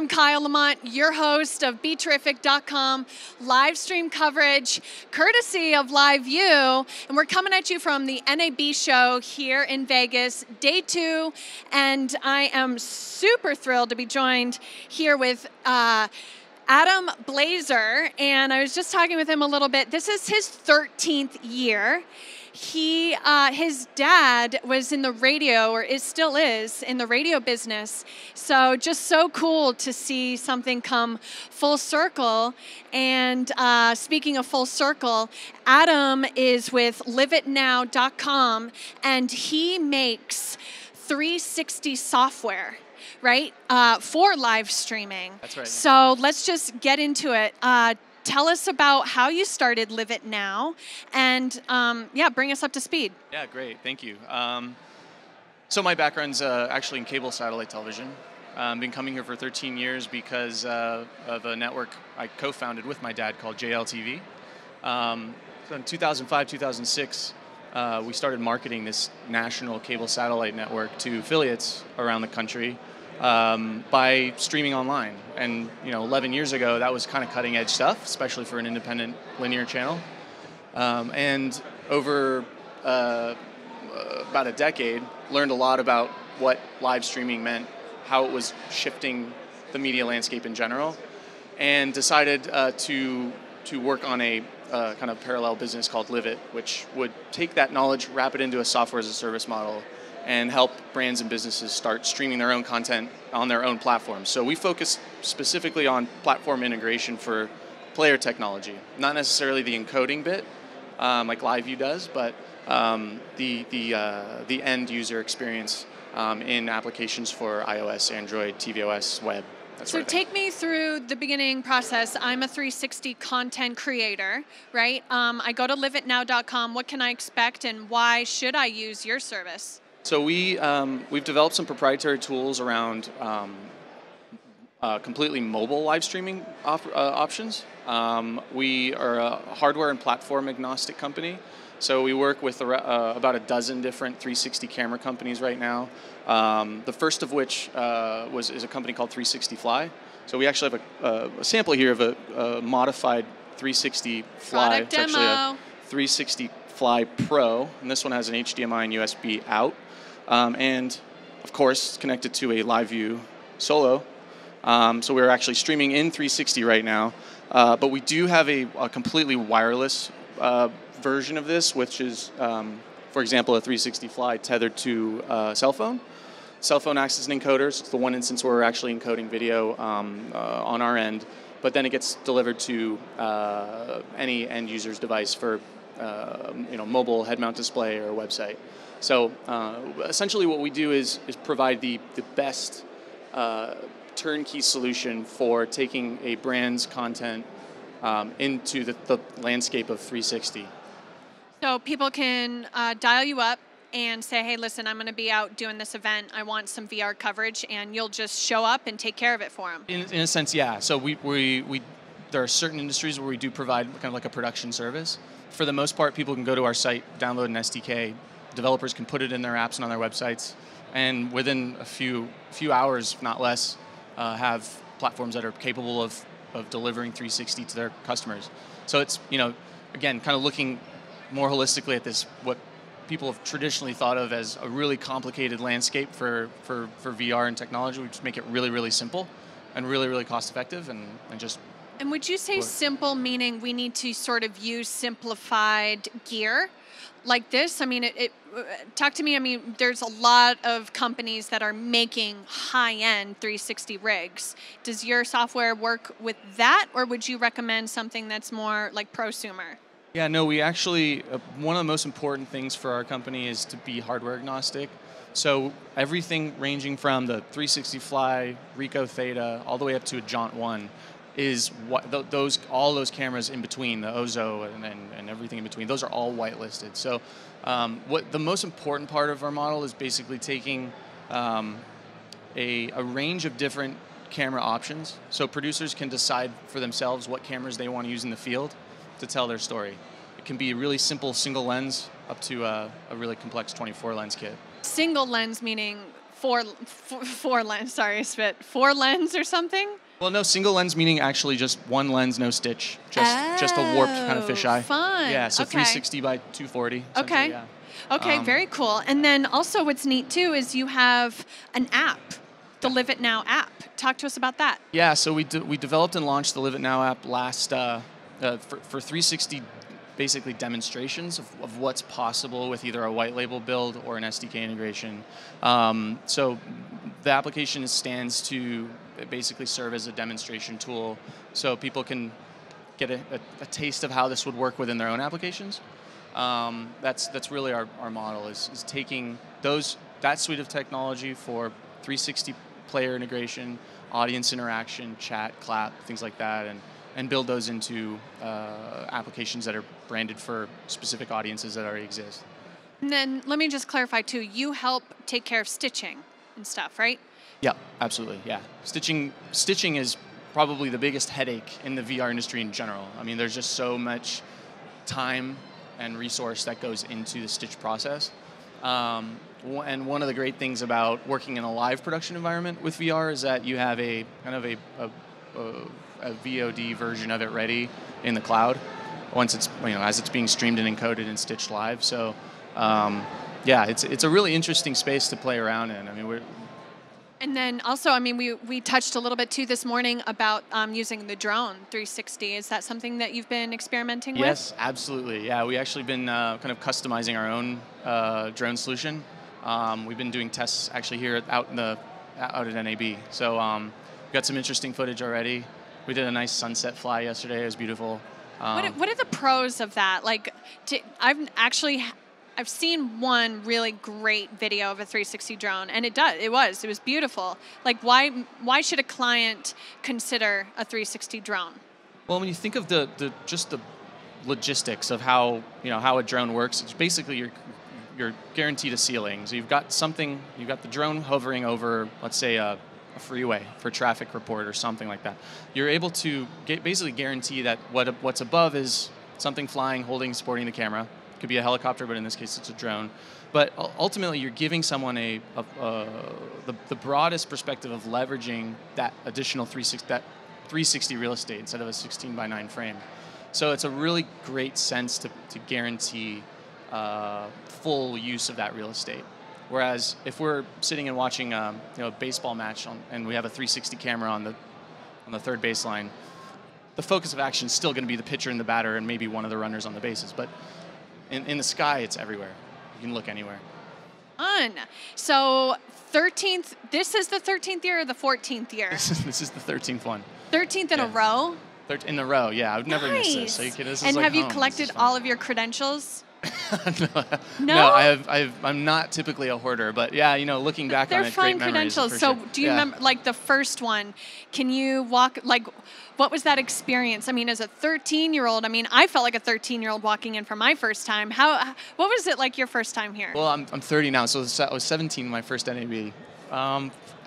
I'm Kyle Lamont, your host of BeTerrific.com live stream coverage, courtesy of LiveView, and we're coming at you from the NAB show here in Vegas, day 2, and I am super thrilled to be joined here with Adam Blazer, and I was just talking with him a little bit. This is his 13th year. His dad was in the radio, or still is, in the radio business. So just so cool to see something come full circle. And speaking of full circle, Adam is with LivitNow.com, and he makes 360 software, right, for live streaming. That's right. So let's just get into it. Tell us about how you started LivitNow, and yeah, bring us up to speed. Yeah, great. Thank you. So my background's actually in cable satellite television. I've been coming here for 13 years because of a network I co-founded with my dad called JLTV. So in 2005, 2006, we started marketing this national cable satellite network to affiliates around the country by streaming online. And 11 years ago, that was kind of cutting edge stuff, especially for an independent linear channel. And over about a decade, learned a lot about what live streaming meant, how it was shifting the media landscape in general, and decided to work on a kind of parallel business called Livit, which would take that knowledge, wrap it into a software as a service model, and help brands and businesses start streaming their own content on their own platforms. So we focus specifically on platform integration for player technology, not necessarily the encoding bit, like LiveView does, but the end user experience in applications for iOS, Android, tvOS, web. So take me through the beginning process. I'm a 360 content creator, right? I go to LivitNow.com. What can I expect, and why should I use your service? So we've developed some proprietary tools around completely mobile live streaming options. We are a hardware and platform agnostic company. So we work with about a dozen different 360 camera companies right now. The first of which is a company called 360 Fly. So we actually have a sample here of a modified 360 Fly. Product demo. It's actually a 360 Fly Pro, and this one has an HDMI and USB out. And of course, it's connected to a LiveView Solo. So we're actually streaming in 360 right now. But we do have a completely wireless version of this, which is, for example, a 360 Fly tethered to a cell phone. Cell phone acts as an encoder. So it's the one instance where we're actually encoding video on our end. But then it gets delivered to any end user's device for mobile head-mount display or a website. So essentially what we do is provide the best turnkey solution for taking a brand's content into the landscape of 360. So people can dial you up and say, hey, listen, I'm going to be out doing this event. I want some VR coverage, and you'll just show up and take care of it for them. In a sense, yeah. So there are certain industries where we do provide kind of like a production service. For the most part, people can go to our site, download an SDK. Developers can put it in their apps and on their websites, and within a few hours, if not less, have platforms that are capable of delivering 360 to their customers. So it's, again, kind of looking more holistically at this, what people have traditionally thought of as a really complicated landscape for VR and technology. We just make it really, really simple and really, really cost effective, and just. And would you say simple meaning we need to sort of use simplified gear like this? I mean, talk to me. I mean, there's a lot of companies that are making high-end 360 rigs. Does your software work with that, or would you recommend something that's more like prosumer? Yeah, no, we actually, one of the most important things for our company is to be hardware agnostic. So everything ranging from the 360 Fly, Ricoh Theta, all the way up to a Jaunt 1 is what all those cameras in between, the Ozo and everything in between, those are all whitelisted. So what the most important part of our model is basically taking a range of different camera options, so producers can decide for themselves what cameras they want to use in the field to tell their story. It can be a really simple single lens up to a really complex 24 lens kit. Single lens meaning four lens. Sorry, spit. 4 lens or something. Well, no, single lens meaning actually just one lens, no stitch, just a warped kind of fisheye. Fun. Yeah, so okay. 360 by 240. Okay. Yeah. Okay, very cool. And then also what's neat too is you have an app, the LivitNow app. Talk to us about that. Yeah, so we developed and launched the LivitNow app last for 360 basically demonstrations of what's possible with either a white label build or an SDK integration. So the application stands to basically serve as a demonstration tool so people can get a taste of how this would work within their own applications. That's really our model is taking that suite of technology for 360 player integration, audience interaction, chat, clap, things like that, and build those into applications that are branded for specific audiences that already exist. And then let me just clarify too, you help take care of stitching and stuff, right? Yeah, absolutely, yeah. Stitching is probably the biggest headache in the VR industry in general. I mean, there's just so much time and resource that goes into the stitch process. And one of the great things about working in a live production environment with VR is that you have a kind of a VOD version of it ready in the cloud once it's as it's being streamed and encoded and stitched live. So yeah, it's a really interesting space to play around in. I mean, and then also, I mean, we touched a little bit too this morning about using the drone 360. Is that something that you've been experimenting with? Yes, absolutely. Yeah, we actually been kind of customizing our own drone solution. We've been doing tests actually here out at NAB. So we got some interesting footage already. We did a nice sunset fly yesterday. It was beautiful. What are the pros of that? Like, I've seen one really great video of a 360 drone, and it was beautiful. Like, why should a client consider a 360 drone? Well, when you think of just the logistics of how a drone works, it's basically you're guaranteed a ceiling. So you've got the drone hovering over, let's say, a freeway for traffic report or something like that. You're able to basically guarantee that what's above is something flying, supporting the camera. It could be a helicopter, but in this case, it's a drone. But ultimately, you're giving someone the broadest perspective of leveraging that additional 360 real estate instead of a 16:9 frame. So it's a really great sense to guarantee full use of that real estate. Whereas if we're sitting and watching a baseball match and we have a 360 camera on the third baseline, the focus of action is still going to be the pitcher and the batter and maybe one of the runners on the bases. But in the sky, it's everywhere. You can look anywhere. Fun. So 13th. This is the 13th year or the 14th year? This is the 13th one. 13th in a row. In a row, yeah. I would never miss this. So and have you collected all of your credentials? No, I'm not typically a hoarder, but yeah, looking back on it, they're great fun memories. credentials. So do you remember, like the first one? Can you walk? Like, what was that experience? I mean, as a 13-year-old, I mean, I felt like a 13-year-old walking in for my first time. What was it like your first time here? Well, I'm 30 now, so I was 17 when my first NAB.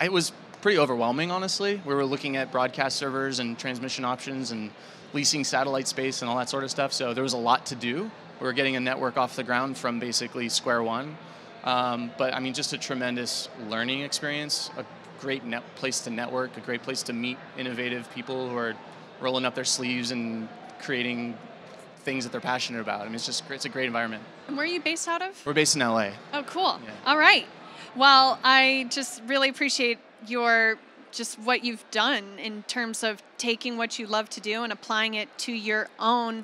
It was pretty overwhelming, honestly. We were looking at broadcast servers and transmission options and leasing satellite space and all that sort of stuff. So there was a lot to do. We were getting a network off the ground from basically square one. But I mean, just a tremendous learning experience, a great place to network, a great place to meet innovative people who are rolling up their sleeves and creating things that they're passionate about. I mean, it's a great environment. And where are you based out of? We're based in LA. Oh, cool. Yeah. All right. Well, I just really appreciate what you've done in terms of taking what you love to do and applying it to your own,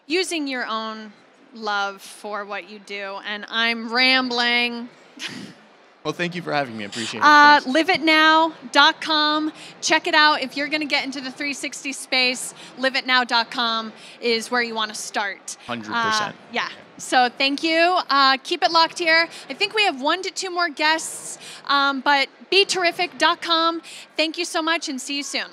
using your own love for what you do. And I'm rambling. Well, thank you for having me. I appreciate it. LivitNow.com. Check it out. If you're going to get into the 360 space, LivitNow.com is where you want to start. 100%. Yeah. So thank you. Keep it locked here. I think we have 1 to 2 more guests, but BeTerrific.com. Thank you so much and see you soon.